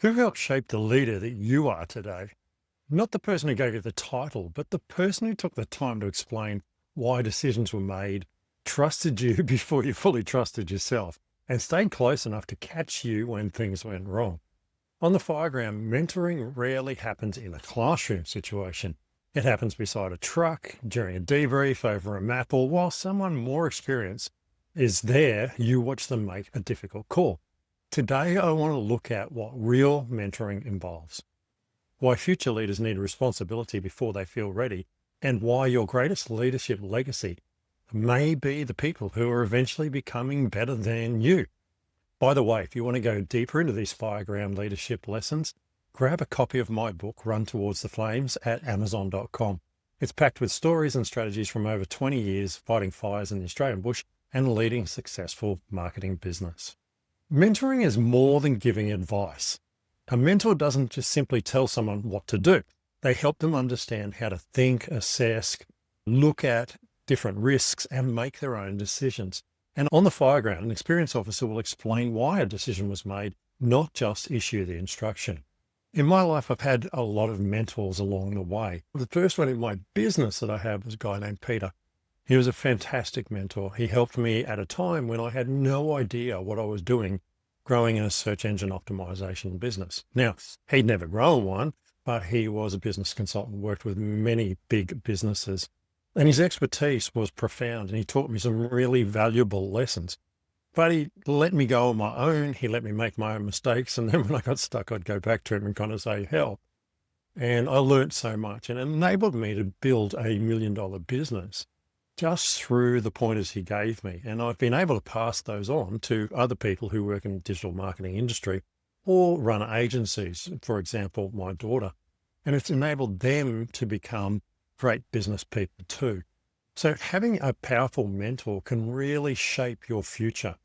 Who helped shape the leader that you are today? Not the person who gave you the title, but the person who took the time to explain why decisions were made, trusted you before you fully trusted yourself, and stayed close enough to catch you when things went wrong. On the fireground, mentoring rarely happens in a classroom situation. It happens beside a truck, during a debrief, over a map, or while someone more experienced is there, you watch them make a difficult call. Today, I want to look at what real mentoring involves, why future leaders need responsibility before they feel ready, and why your greatest leadership legacy may be the people who are eventually becoming better than you. By the way, if you want to go deeper into these fireground leadership lessons, grab a copy of my book, Run Towards the Flames, at Amazon.com. It's packed with stories and strategies from over 20 years fighting fires in the Australian bush and leading successful marketing business. Mentoring is more than giving advice. A mentor doesn't just simply tell someone what to do. They help them understand how to think, assess, look at different risks, and make their own decisions. And on the fireground, an experienced officer will explain why a decision was made, not just issue the instruction. In my life, I've had a lot of mentors along the way. The first one in my business that I had was a guy named Peter. He was a fantastic mentor. He helped me at a time when I had no idea what I was doing, growing a search engine optimization business. Now, he'd never grown one, but he was a business consultant, worked with many big businesses, and his expertise was profound, and he taught me some really valuable lessons. But he let me go on my own. He let me make my own mistakes. And then when I got stuck, I'd go back to him and kind of say, help. And I learned so much, and it enabled me to build a $1 million business just through the pointers he gave me. And I've been able to pass those on to other people who work in the digital marketing industry or run agencies, for example, my daughter. And it's enabled them to become great business people too. So having a powerful mentor can really shape your future.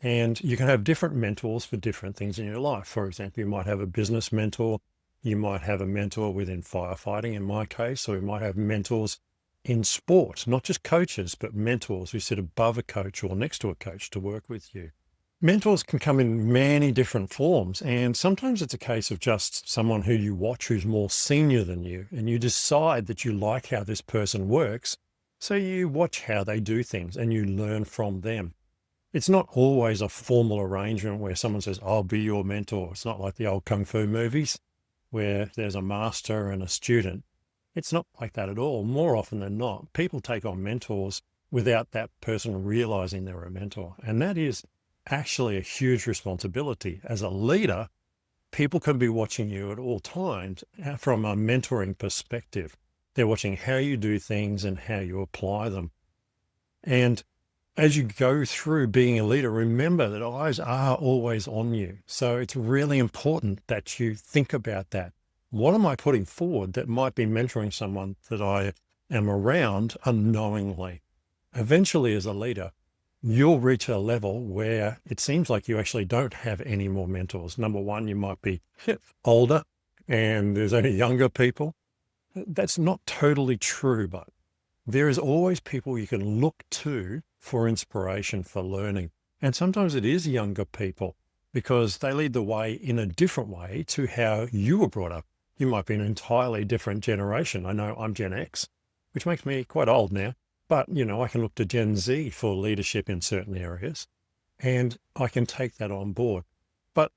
And you can have different mentors for different things in your life. For example, you might have a business mentor. You might have a mentor within firefighting, in my case, or you might have mentors in sport, not just coaches, but mentors who sit above a coach or next to a coach to work with you. Mentors can come in many different forms, and sometimes it's a case of just someone who you watch who's more senior than you, and you decide that you like how this person works, so you watch how they do things and you learn from them. It's not always a formal arrangement where someone says, I'll be your mentor. It's not like the old Kung Fu movies where there's a master and a student. It's not like that at all. More often than not, people take on mentors without that person realizing they're a mentor. And that is actually a huge responsibility. As a leader, people can be watching you at all times from a mentoring perspective. They're watching how you do things and how you apply them. And as you go through being a leader, remember that eyes are always on you. So it's really important that you think about that. What am I putting forward that might be mentoring someone that I am around unknowingly? Eventually, as a leader, you'll reach a level where it seems like you actually don't have any more mentors. Number one, you might be older and there's only younger people. That's not totally true, but there is always people you can look to for inspiration, for learning. And sometimes it is younger people because they lead the way in a different way to how you were brought up. You might be an entirely different generation. I know I'm Gen X, which makes me quite old now, but I can look to Gen Z for leadership in certain areas and I can take that on board. But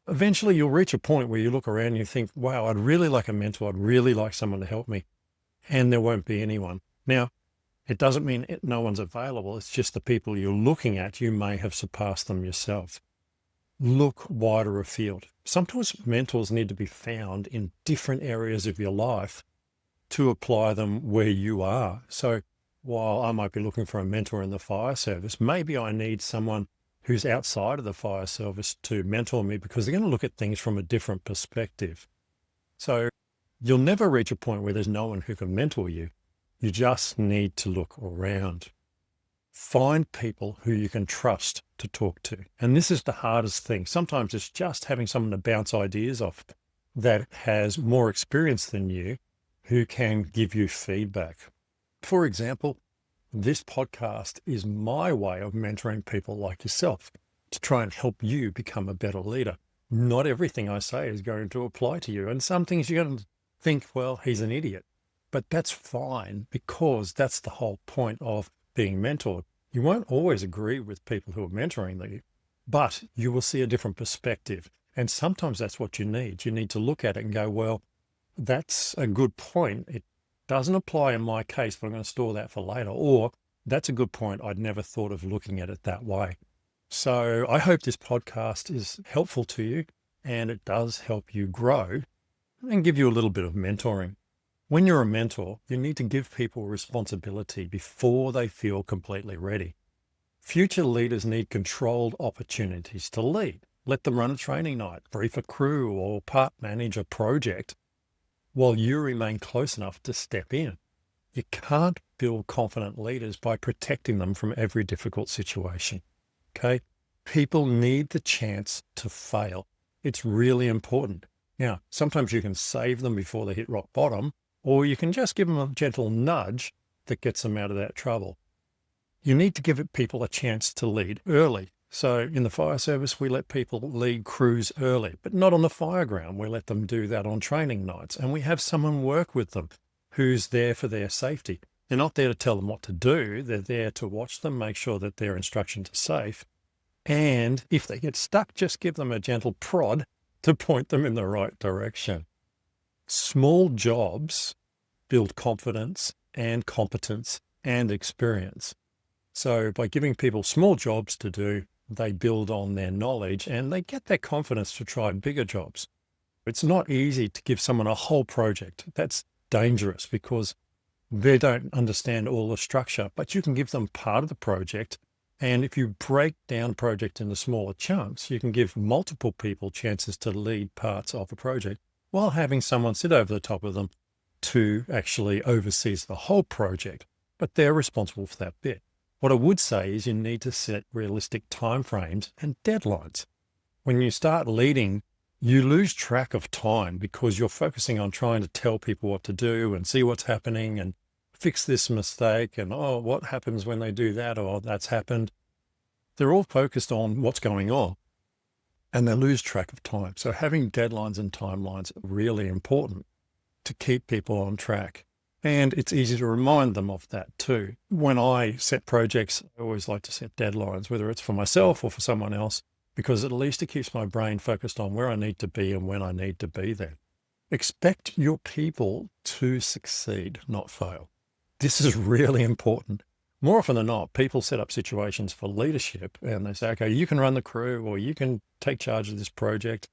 eventually you'll reach a point where you look around and you think, wow, I'd really like a mentor. I'd really like someone to help me. And there won't be anyone. Now, it doesn't mean no one's available. It's just the people you're looking at, you may have surpassed them yourself. Look wider afield. Sometimes mentors need to be found in different areas of your life to apply them where you are. So while I might be looking for a mentor in the fire service, maybe I need someone who's outside of the fire service to mentor me because they're going to look at things from a different perspective. So you'll never reach a point where there's no one who can mentor you. You just need to look around. Find people who you can trust to talk to. And this is the hardest thing. Sometimes it's just having someone to bounce ideas off that has more experience than you who can give you feedback. For example, this podcast is my way of mentoring people like yourself to try and help you become a better leader. Not everything I say is going to apply to you. And some things you're going to think, well, he's an idiot. But that's fine, because that's the whole point of being mentored. You won't always agree with people who are mentoring you, but you will see a different perspective. And sometimes that's what you need. You need to look at it and go, well, that's a good point. It doesn't apply in my case, but I'm going to store that for later. Or that's a good point. I'd never thought of looking at it that way. So I hope this podcast is helpful to you, and it does help you grow and give you a little bit of mentoring. When you're a mentor, you need to give people responsibility before they feel completely ready. Future leaders need controlled opportunities to lead. Let them run a training night, brief a crew, or part manage a project while you remain close enough to step in. You can't build confident leaders by protecting them from every difficult situation. Okay? People need the chance to fail. It's really important. Now, sometimes you can save them before they hit rock bottom, or you can just give them a gentle nudge that gets them out of that trouble. You need to give people a chance to lead early. So in the fire service, we let people lead crews early, but not on the fire ground. We let them do that on training nights, and we have someone work with them who's there for their safety. They're not there to tell them what to do. They're there to watch them, make sure that their instructions are safe. And if they get stuck, just give them a gentle prod to point them in the right direction. Small jobs build confidence and competence and experience. So by giving people small jobs to do, they build on their knowledge and they get their confidence to try bigger jobs. It's not easy to give someone a whole project. That's dangerous because they don't understand all the structure, but you can give them part of the project. And if you break down project into smaller chunks, you can give multiple people chances to lead parts of a project while having someone sit over the top of them to actually oversees the whole project, but they're responsible for that bit. What I would say is you need to set realistic timeframes and deadlines. When you start leading, you lose track of time because you're focusing on trying to tell people what to do and see what's happening and fix this mistake and, oh, what happens when they do that, or that's happened. They're all focused on what's going on and they lose track of time. So having deadlines and timelines are really important to keep people on track. And it's easy to remind them of that too. When I set projects, I always like to set deadlines, whether it's for myself or for someone else, because at least it keeps my brain focused on where I need to be and when I need to be there. Expect your people to succeed, not fail. This is really important. More often than not, people set up situations for leadership and they say, okay, you can run the crew or you can take charge of this project,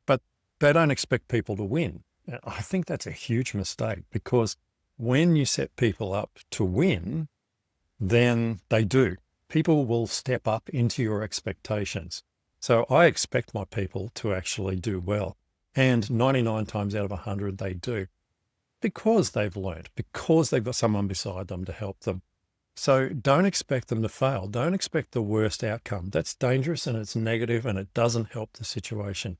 but they don't expect people to win. I think that's a huge mistake, because when you set people up to win, then they do. People will step up into your expectations. So I expect my people to actually do well. And 99 times out of 100, they do, because they've learned, because they've got someone beside them to help them. So don't expect them to fail. Don't expect the worst outcome. That's dangerous and it's negative and it doesn't help the situation.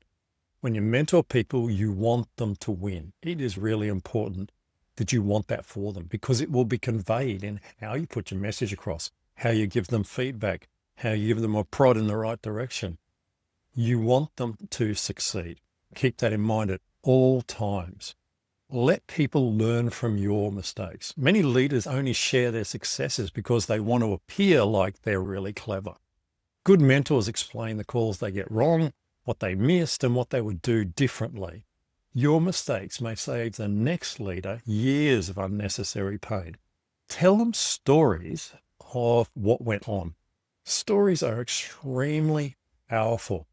When you mentor people, you want them to win. It is really important that you want that for them, because it will be conveyed in how you put your message across, how you give them feedback, how you give them a prod in the right direction. You want them to succeed. Keep that in mind at all times. Let people learn from your mistakes. Many leaders only share their successes because they want to appear like they're really clever. Good mentors explain the calls they get wrong, what they missed, and what they would do differently. Your mistakes may save the next leader years of unnecessary pain. Tell them stories of what went on. Stories are extremely powerful.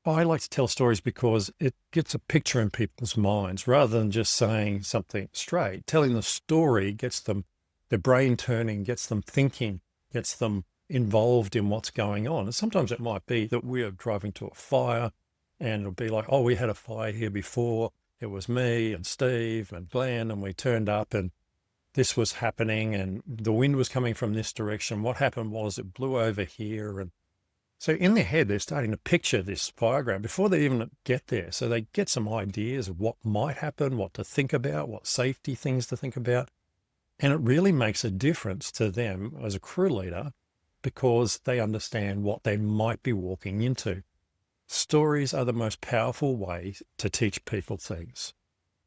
I like to tell stories because it gets a picture in people's minds rather than just saying something straight. Telling the story gets them, their brain turning, gets them thinking, gets them involved in what's going on. And sometimes it might be that we're driving to a fire and it'll be like, oh, we had a fire here before. It was me and Steve and Glenn, and we turned up and this was happening and the wind was coming from this direction. What happened was it blew over here. And so in their head, they're starting to picture this fireground before they even get there. So they get some ideas of what might happen, what to think about, what safety things to think about. And it really makes a difference to them as a crew leader because they understand what they might be walking into. Stories are the most powerful way to teach people things.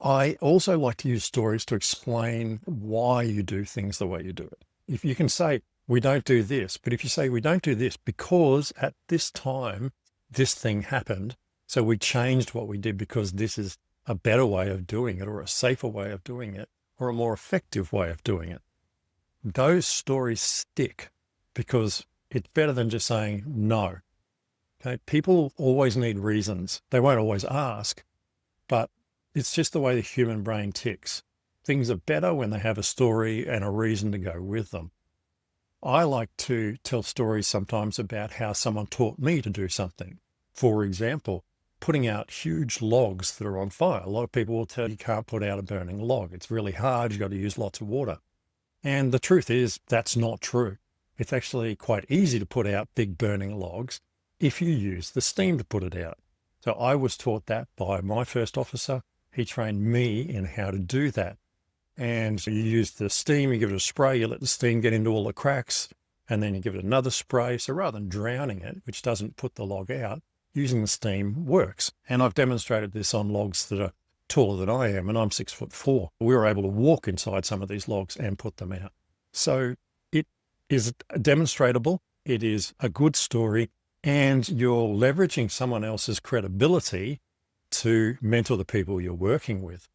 I also like to use stories to explain why you do things the way you do it. If you can say, we don't do this, but if you say we don't do this because at this time, this thing happened, so we changed what we did because this is a better way of doing it or a safer way of doing it or a more effective way of doing it. Those stories stick because it's better than just saying no. Okay, people always need reasons. They won't always ask, but it's just the way the human brain ticks. Things are better when they have a story and a reason to go with them. I like to tell stories sometimes about how someone taught me to do something. For example, putting out huge logs that are on fire. A lot of people will tell you can't put out a burning log. It's really hard. You've got to use lots of water. And the truth is that's not true. It's actually quite easy to put out big burning logs if you use the steam to put it out. So I was taught that by my first officer. He trained me in how to do that. And so you use the steam, you give it a spray, you let the steam get into all the cracks, and then you give it another spray. So rather than drowning it, which doesn't put the log out, using the steam works. And I've demonstrated this on logs that are taller than I am, and I'm 6'4". We were able to walk inside some of these logs and put them out. So it is demonstratable. It is a good story, and you're leveraging someone else's credibility to mentor the people you're working with.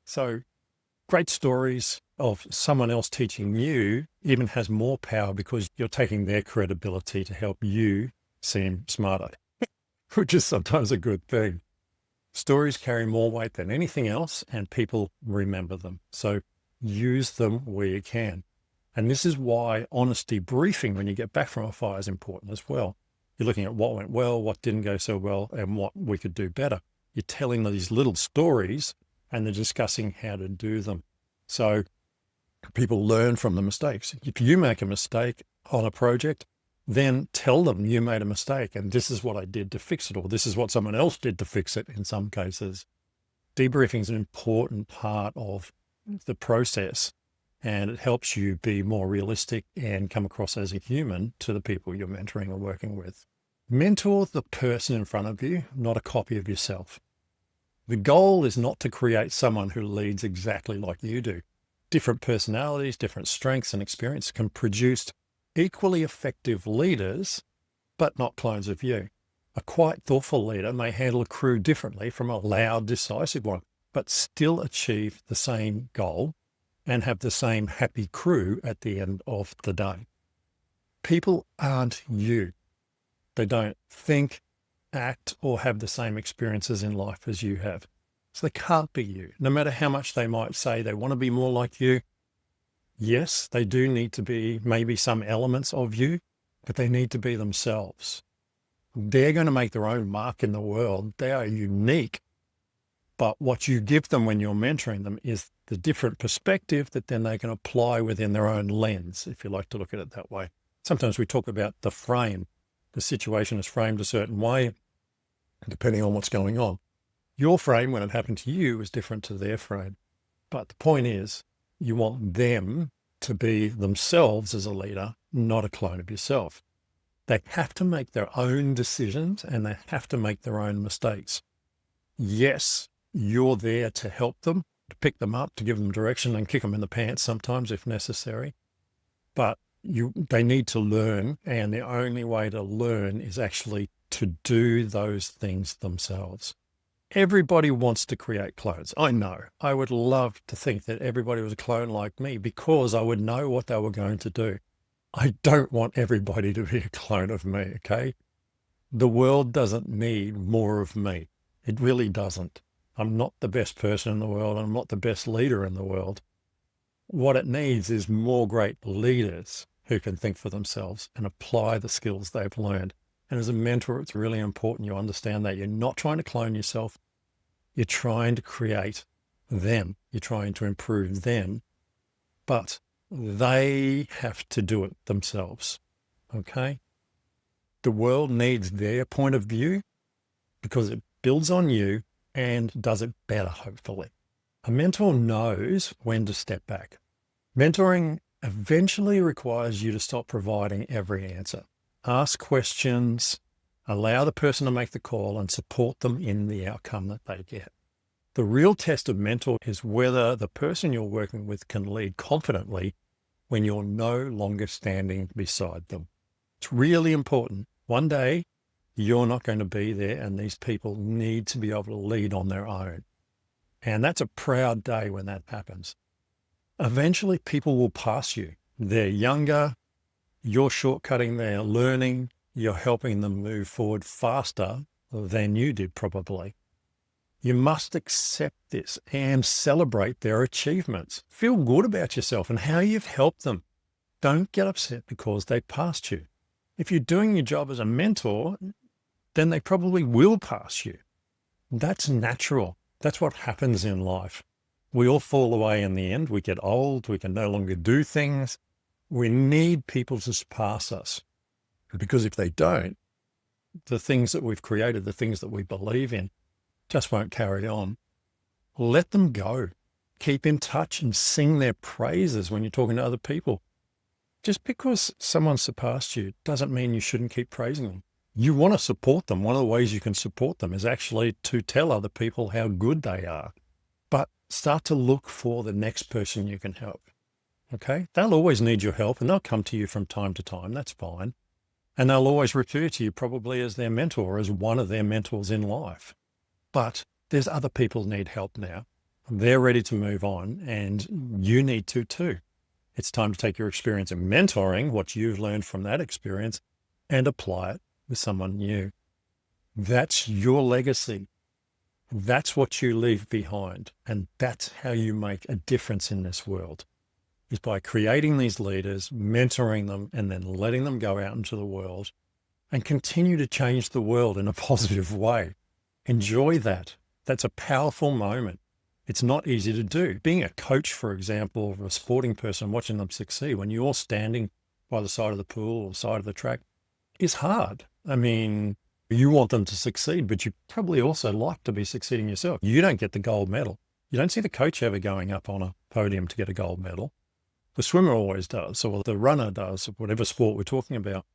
So great stories of someone else teaching you even has more power because you're taking their credibility to help you seem smarter, which is sometimes a good thing. Stories carry more weight than anything else, and people remember them. So use them where you can. And this is why honesty briefing when you get back from a fire is important as well. You're looking at what went well, what didn't go so well, and what we could do better. You're telling these little stories and they're discussing how to do them. So people learn from the mistakes. If you make a mistake on a project, then tell them you made a mistake and this is what I did to fix it, or this is what someone else did to fix it in some cases. Debriefing is an important part of the process, and it helps you be more realistic and come across as a human to the people you're mentoring or working with. Mentor the person in front of you, not a copy of yourself. The goal is not to create someone who leads exactly like you do. Different personalities, different strengths and experience can produce equally effective leaders, but not clones of you. A quiet, thoughtful leader may handle a crew differently from a loud, decisive one, but still achieve the same goal and have the same happy crew at the end of the day. People aren't you. They don't think, act, or have the same experiences in life as you have. So they can't be you, no matter how much they might say they want to be more like you. Yes, they do need to be maybe some elements of you, but they need to be themselves. They're going to make their own mark in the world. They are unique. But what you give them when you're mentoring them is the different perspective that then they can apply within their own lens, if you like to look at it that way. Sometimes we talk about the frame. The situation is framed a certain way, depending on what's going on. Your frame, when it happened to you, is different to their frame. But the point is, you want them to be themselves as a leader, not a clone of yourself. They have to make their own decisions and they have to make their own mistakes. Yes, you're there to help them, to pick them up, to give them direction and kick them in the pants sometimes if necessary. But they need to learn, and the only way to learn is actually to do those things themselves. Everybody wants to create clones. I know. I would love to think that everybody was a clone like me because I would know what they were going to do. I don't want everybody to be a clone of me, okay? The world doesn't need more of me. It really doesn't. I'm not the best person in the world. I'm not the best leader in the world. What it needs is more great leaders who can think for themselves and apply the skills they've learned. And as a mentor, it's really important you understand that you're not trying to clone yourself. You're trying to create them. You're trying to improve them, but they have to do it themselves, okay? The world needs their point of view because it builds on you and does it better, hopefully. A mentor knows when to step back. Mentoring eventually requires you to stop providing every answer. Ask questions, Allow the person to make the call and support them in the outcome that they get. The real test of mentor is whether the person you're working with can lead confidently when you're no longer standing beside them. It's really important. One day, you're not going to be there, and these people need to be able to lead on their own. And that's a proud day when that happens. Eventually, people will pass you. They're younger, you're shortcutting their learning, you're helping them move forward faster than you did probably. You must accept this and celebrate their achievements. Feel good about yourself and how you've helped them. Don't get upset because they passed you. If you're doing your job as a mentor, then they probably will pass you. That's natural. That's what happens in life. We all fall away in the end. We get old. We can no longer do things. We need people to surpass us. Because if they don't, the things that we've created, the things that we believe in, just won't carry on. Let them go. Keep in touch and sing their praises when you're talking to other people. Just because someone surpassed you doesn't mean you shouldn't keep praising them. You want to support them. One of the ways you can support them is actually to tell other people how good they are. But start to look for the next person you can help. Okay? They'll always need your help, and they'll come to you from time to time. That's fine. And they'll always refer to you probably as their mentor, as one of their mentors in life. But there's other people who need help now. They're ready to move on, and you need to too. It's time to take your experience in mentoring, what you've learned from that experience, and apply it with someone new. That's your legacy. That's what you leave behind. And that's how you make a difference in this world, is by creating these leaders, mentoring them, and then letting them go out into the world and continue to change the world in a positive way. Enjoy that. That's a powerful moment. It's not easy to do. Being a coach, for example, of a sporting person, watching them succeed when you're standing by the side of the pool or side of the track is hard. I mean, you want them to succeed, but you probably also like to be succeeding yourself. You don't get the gold medal. You don't see the coach ever going up on a podium to get a gold medal. The swimmer always does, or the runner does, whatever sport we're talking about.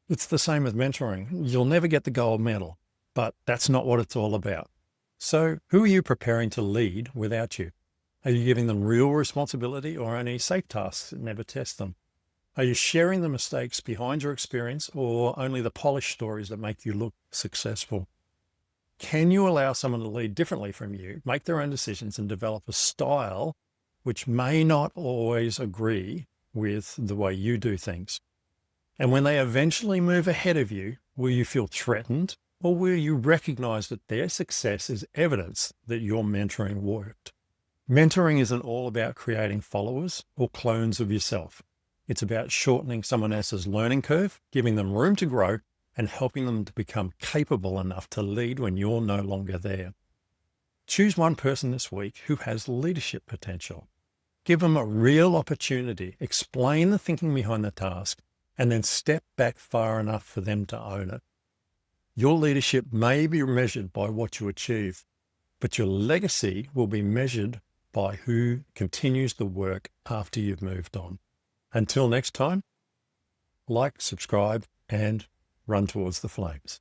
It's the same with mentoring. You'll never get the gold medal, but that's not what it's all about. So who are you preparing to lead without you? Are you giving them real responsibility or only safe tasks that never test them? Are you sharing the mistakes behind your experience or only the polished stories that make you look successful? Can you allow someone to lead differently from you, make their own decisions, and develop a style which may not always agree with the way you do things? And when they eventually move ahead of you, will you feel threatened, or will you recognize that their success is evidence that your mentoring worked? Mentoring isn't all about creating followers or clones of yourself. It's about shortening someone else's learning curve, giving them room to grow, and helping them to become capable enough to lead when you're no longer there. Choose one person this week who has leadership potential. Give them a real opportunity, explain the thinking behind the task, and then step back far enough for them to own it. Your leadership may be measured by what you achieve, but your legacy will be measured by who continues the work after you've moved on. Until next time, like, subscribe, and run towards the flames.